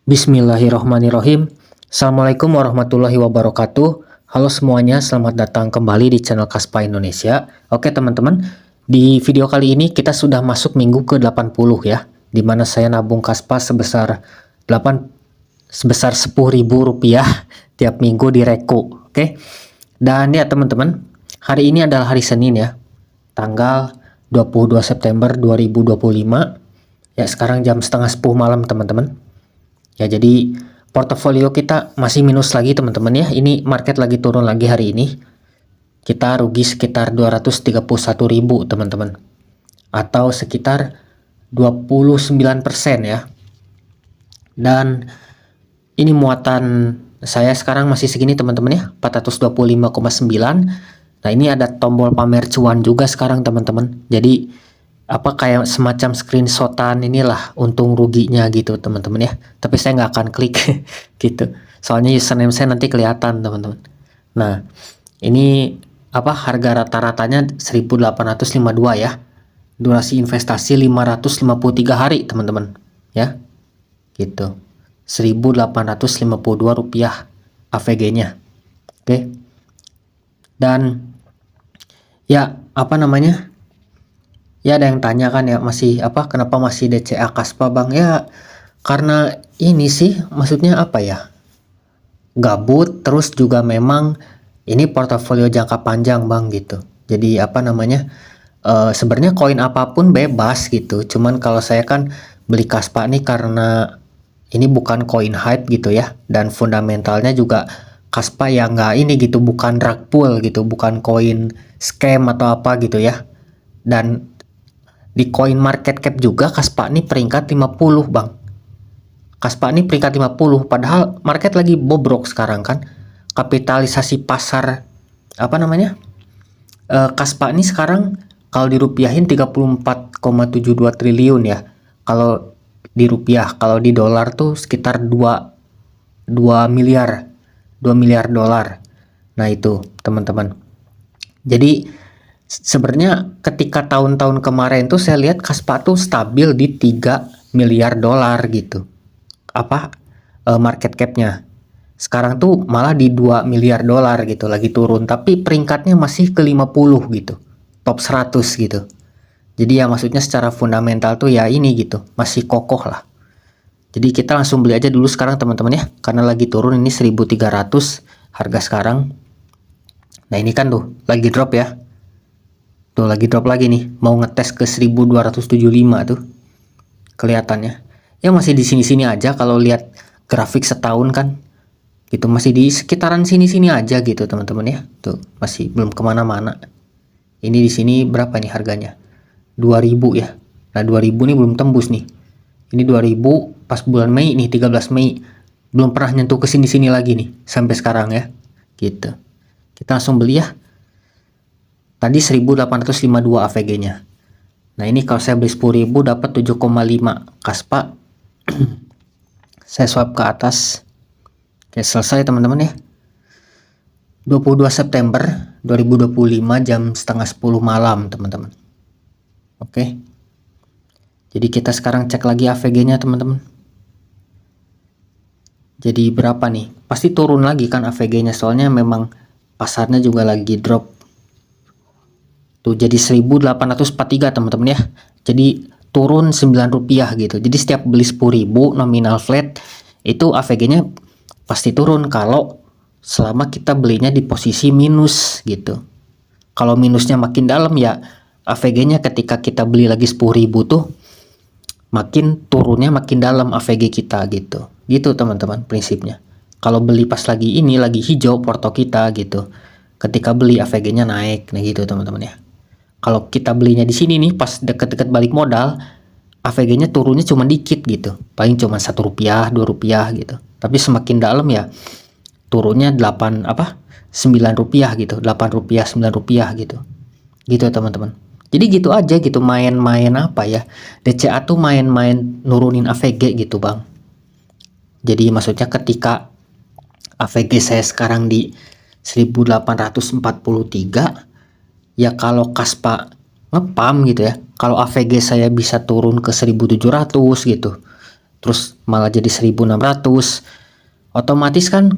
Bismillahirrohmanirrohim. Assalamualaikum warahmatullahi wabarakatuh. Halo semuanya, selamat datang kembali di channel Kaspa Indonesia. Oke teman-teman, di video kali ini kita sudah masuk minggu ke-80 ya, dimana saya nabung Kaspa sebesar 10.000 rupiah tiap minggu di Reku. Oke, dan ya teman-teman, hari ini adalah hari Senin ya, tanggal 22 September 2025. Ya, sekarang jam setengah 10 malam teman-teman. Ya, jadi portofolio kita masih minus lagi teman-teman ya. Ini market lagi turun lagi hari ini. Kita rugi sekitar 231.000 teman-teman. Atau sekitar 29% ya. Dan ini muatan saya sekarang masih segini teman-teman ya, 425,9. Nah, ini ada tombol pamer cuan juga sekarang teman-teman. Jadi kayak semacam screenshotan inilah untung ruginya gitu teman-teman ya, tapi saya nggak akan klik gitu, soalnya username saya nanti kelihatan teman-teman. Nah, ini harga rata-ratanya 1852 ya, durasi investasi 553 hari teman-teman ya, gitu, 1852 rupiah AVG nya. Oke, dan ya ya ada yang tanya kan ya, masih kenapa masih DCA Kaspa Bang? Ya karena ini sih, maksudnya gabut, terus juga memang ini portofolio jangka panjang Bang gitu. Jadi sebenarnya koin apapun bebas gitu. Cuman kalau saya kan beli Kaspa nih karena ini bukan koin hype gitu ya, dan fundamentalnya juga Kaspa yang nggak ini gitu, bukan rug pull gitu, bukan koin scam atau apa gitu ya. Dan di coin market cap juga Kaspa ini peringkat 50 Bang. Kaspa ini peringkat 50, padahal market lagi bobrok sekarang kan. Kapitalisasi pasar Kaspa ini sekarang kalau dirupiahin 34,72 triliun ya. Kalau di rupiah, kalau di dolar tuh sekitar 2 miliar dolar. Nah itu teman-teman. Jadi sebenarnya ketika tahun-tahun kemarin tuh saya lihat Kaspa tuh stabil di 3 miliar dolar gitu. Market capnya. Sekarang tuh malah di 2 miliar dolar gitu, lagi turun, tapi peringkatnya masih ke 50 gitu. Top 100 gitu. Jadi ya maksudnya secara fundamental tuh ya ini gitu, masih kokoh lah. Jadi kita langsung beli aja dulu sekarang teman-teman ya, karena lagi turun. Ini 1.300 harga sekarang. Nah, ini kan tuh lagi drop ya. Tuh lagi drop lagi nih, mau ngetes ke 1275 tuh kelihatannya. Ya masih di sini-sini aja kalau lihat grafik setahun kan. Gitu masih di sekitaran sini-sini aja gitu teman-teman ya. Tuh masih belum kemana-mana. Ini di sini berapa nih harganya? 2000 ya. Nah 2000 nih belum tembus nih. Ini 2000 pas bulan Mei nih, 13 Mei. Belum pernah nyentuh ke sini-sini lagi nih sampai sekarang ya. Gitu. Kita langsung beli ya. Tadi 1852 AVG-nya. Nah, ini kalau saya beli 10.000 dapat 7,5 Kaspa. Saya swipe ke atas. Oke, selesai teman-teman ya. 22 September 2025 jam setengah 10 malam, teman-teman. Oke. Jadi kita sekarang cek lagi AVG-nya, teman-teman. Jadi berapa nih? Pasti turun lagi kan AVG-nya, soalnya memang pasarnya juga lagi drop. Tuh jadi 1843 teman-teman ya. Jadi turun 9 rupiah gitu. Jadi setiap beli 10.000 nominal flat itu AVG-nya pasti turun kalau selama kita belinya di posisi minus gitu. Kalau minusnya makin dalam ya AVG-nya ketika kita beli lagi 10.000 tuh makin turunnya makin dalam AVG kita gitu. Gitu teman-teman prinsipnya. Kalau beli pas lagi ini lagi hijau porto kita gitu. Ketika beli AVG-nya naik. Nah gitu teman-teman ya. Kalau kita belinya di sini nih pas deket-deket balik modal, AVG-nya turunnya cuma dikit gitu, paling cuma 1 rupiah 2 rupiah gitu. Tapi semakin dalam ya turunnya 9 rupiah gitu, 8 rupiah 9 rupiah gitu teman-teman. Jadi gitu aja gitu, main-main DCA tuh main-main nurunin AVG gitu Bang. Jadi maksudnya ketika AVG saya sekarang di 1843 ya, kalau Kaspa ngepam gitu ya, kalau AVG saya bisa turun ke 1700 gitu, terus malah jadi 1.600. Otomatis kan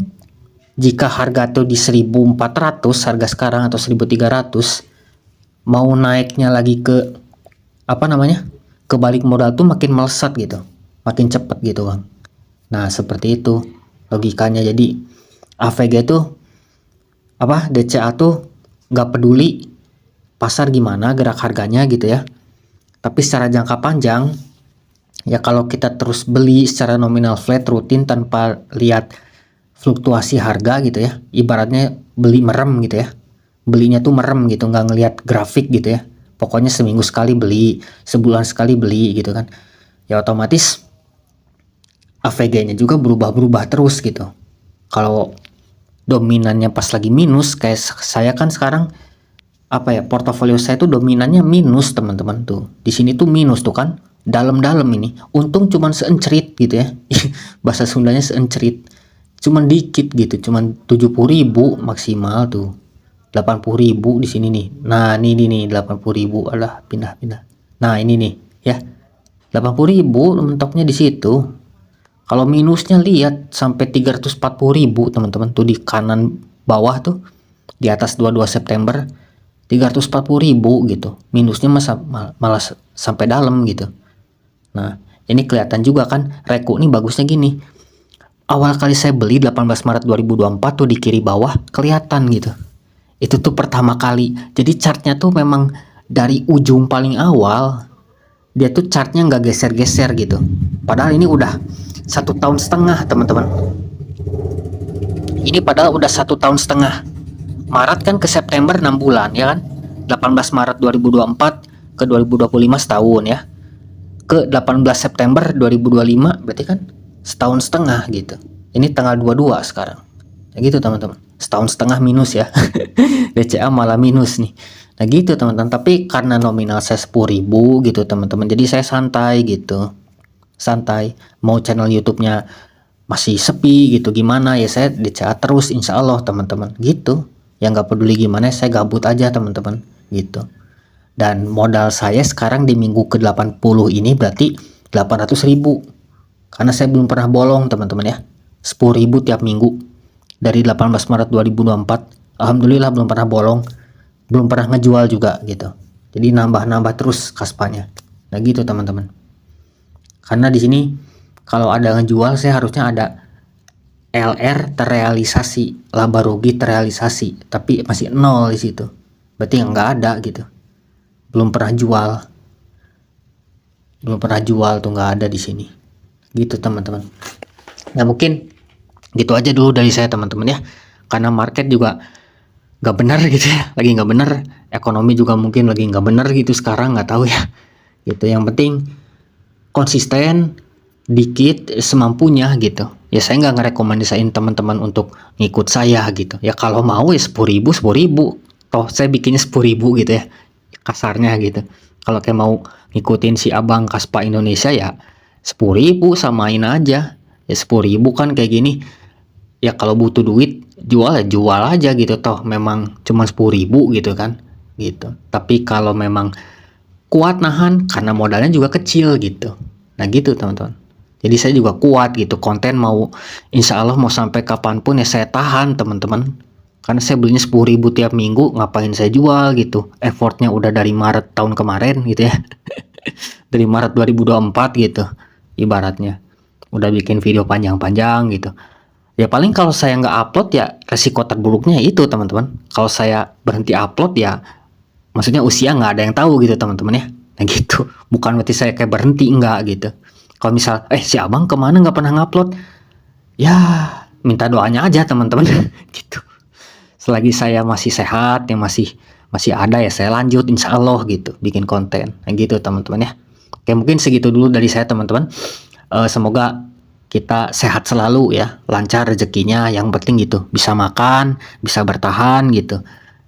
jika harga tuh di 1.400 harga sekarang atau 1.300, mau naiknya lagi ke apa namanya, ke balik modal tuh makin melesat gitu, makin cepet gitu Bang. Nah seperti itu logikanya. Jadi AVG tuh apa, DCA tuh nggak peduli pasar gimana gerak harganya gitu ya, tapi secara jangka panjang ya kalau kita terus beli secara nominal flat rutin tanpa lihat fluktuasi harga gitu ya, ibaratnya beli merem gitu ya, belinya tuh merem gitu, nggak ngelihat grafik gitu ya, pokoknya seminggu sekali beli, sebulan sekali beli gitu kan, ya otomatis AVG-nya juga berubah-berubah terus gitu. Kalau dominannya pas lagi minus kayak saya kan sekarang apa ya, portofolio saya tuh dominannya minus teman-teman, tuh di sini tuh minus tuh kan, dalam-dalam ini untung cuman seencerit gitu ya bahasa Sundanya seencerit, cuman dikit gitu, cuman 70.000 maksimal tuh, 80.000 di sini nih. Nah ini nih 80.000, alah pindah-pindah. Nah ini nih ya 80.000 mentoknya di situ. Kalau minusnya lihat sampai 340.000 teman-teman, tuh di kanan bawah tuh di atas 22 September 340.000 gitu, minusnya malah sampai dalam gitu. Nah ini kelihatan juga kan, Reku nih bagusnya gini, awal kali saya beli 18 Maret 2024 tuh di kiri bawah kelihatan gitu, itu tuh pertama kali. Jadi chartnya tuh memang dari ujung paling awal dia tuh chartnya nggak geser-geser gitu, padahal ini udah 1,5 tahun teman-teman. Ini padahal udah 1,5 tahun. Maret kan ke September 6 bulan ya kan, 18 Maret 2024 ke 2025 setahun ya, ke 18 September 2025 berarti kan 1,5 tahun gitu. Ini tanggal 22 sekarang ya gitu teman-teman, 1,5 tahun minus ya DCA malah minus nih. Nah gitu teman-teman, tapi karena nominal saya 10.000 gitu teman-teman, jadi saya santai gitu, santai. Mau channel YouTube-nya masih sepi gitu gimana ya, saya DCA terus insya Allah teman-teman gitu. Yang nggak peduli gimana, saya gabut aja teman-teman gitu. Dan modal saya sekarang di minggu ke-80 ini berarti 800.000, karena saya belum pernah bolong teman-teman ya, 10.000 tiap minggu dari 18 Maret 2024. Alhamdulillah belum pernah bolong, belum pernah ngejual juga gitu. Jadi nambah-nambah terus kaspanya. Nah gitu teman-teman. Karena di sini kalau ada ngejual saya harusnya ada LR terrealisasi, laba rugi terrealisasi, tapi masih nol di situ. Berarti nggak ada gitu. Belum pernah jual tuh, nggak ada di sini. Gitu teman-teman. Nah mungkin gitu aja dulu dari saya teman-teman ya. Karena market juga nggak benar gitu ya, lagi nggak benar. Ekonomi juga mungkin lagi nggak benar gitu sekarang, nggak tahu ya. Gitu. Yang penting konsisten, dikit semampunya gitu ya. Saya nggak ngerekomendasiin teman-teman untuk ngikut saya gitu ya, kalau mau ya 10.000 toh saya bikinnya 10.000 gitu ya kasarnya gitu. Kalau kayak mau ngikutin si abang Kaspa Indonesia ya 10.000 samain aja ya, 10.000 kan kayak gini ya, kalau butuh duit jual ya jual aja gitu, toh memang cuma 10.000 gitu kan gitu. Tapi kalau memang kuat nahan karena modalnya juga kecil gitu, nah gitu teman-teman. Jadi saya juga kuat gitu, konten mau insya Allah mau sampai kapanpun ya saya tahan teman-teman, karena saya belinya 10.000 tiap minggu, ngapain saya jual gitu, effortnya udah dari Maret tahun kemarin gitu ya dari Maret 2024 gitu ibaratnya, udah bikin video panjang-panjang gitu ya. Paling kalau saya nggak upload ya resiko terburuknya itu teman-teman, kalau saya berhenti upload ya maksudnya usia nggak ada yang tahu gitu teman-teman ya. Nah gitu, bukan berarti saya kayak berhenti, enggak gitu. Kalau misal si abang kemana nggak pernah ngupload, ya minta doanya aja teman-teman gitu. Selagi saya masih sehat, yang masih ada ya saya lanjut insya Allah gitu bikin konten. Nah gitu teman-teman ya. Oke mungkin segitu dulu dari saya teman-teman. Semoga kita sehat selalu ya, lancar rezekinya, yang penting gitu, bisa makan, bisa bertahan gitu,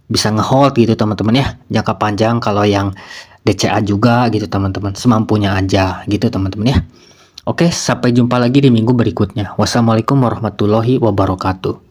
bisa ngehold gitu teman-teman ya, jangka panjang. Kalau yang DCA juga gitu teman-teman, semampunya aja gitu teman-teman ya. Oke, sampai jumpa lagi di minggu berikutnya. Wassalamualaikum warahmatullahi wabarakatuh.